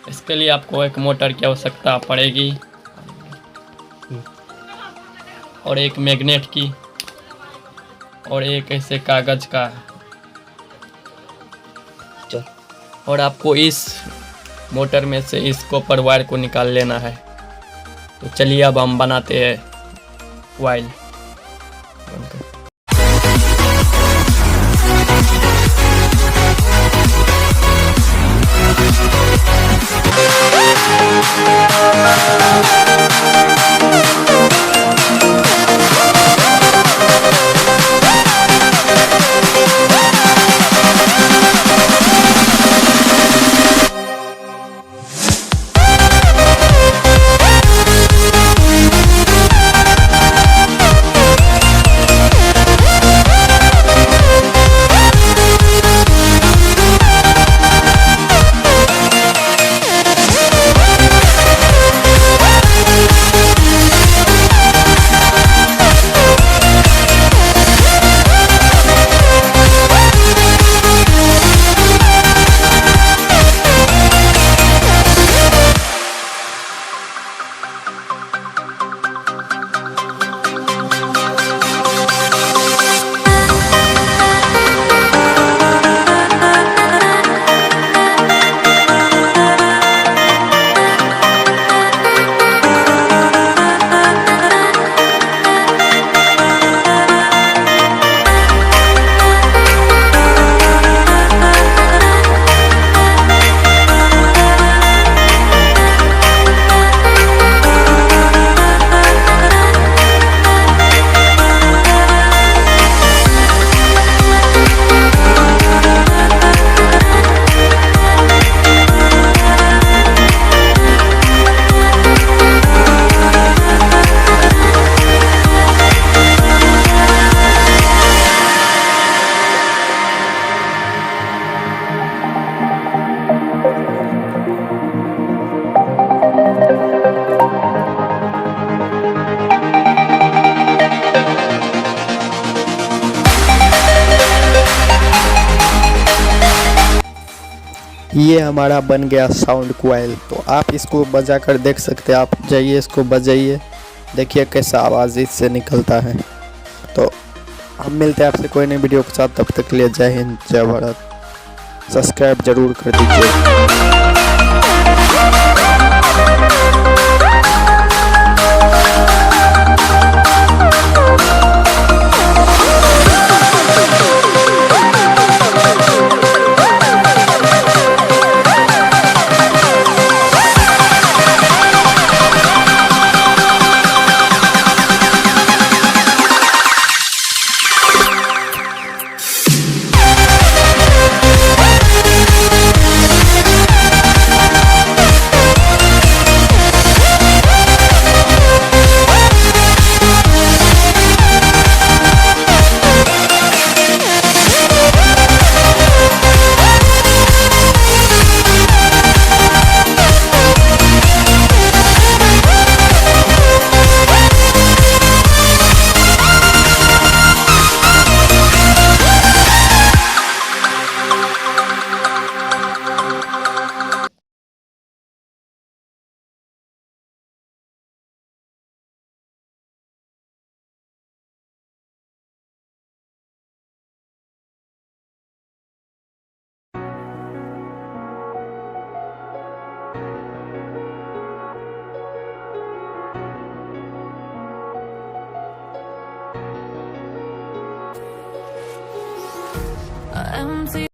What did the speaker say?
इसके लिए आपको एक मोटर की आवश्यकता पड़ेगी और एक मैग्नेट की और एक ऐसे कागज का, और आपको इस मोटर में से इस कॉपर वायर को निकाल लेना है। तो चलिए अब हम बनाते हैं वायर। ये हमारा बन गया साउंड कॉइल। तो आप इसको बजा कर देख सकते हैं। आप जाइए, इसको बजाइए, देखिए कैसा आवाज़ इससे निकलता है। तो हम मिलते हैं आपसे कोई नई वीडियो के साथ। तब तक के लिए जय हिंद, जय भारत। सब्सक्राइब जरूर कर दीजिए। empty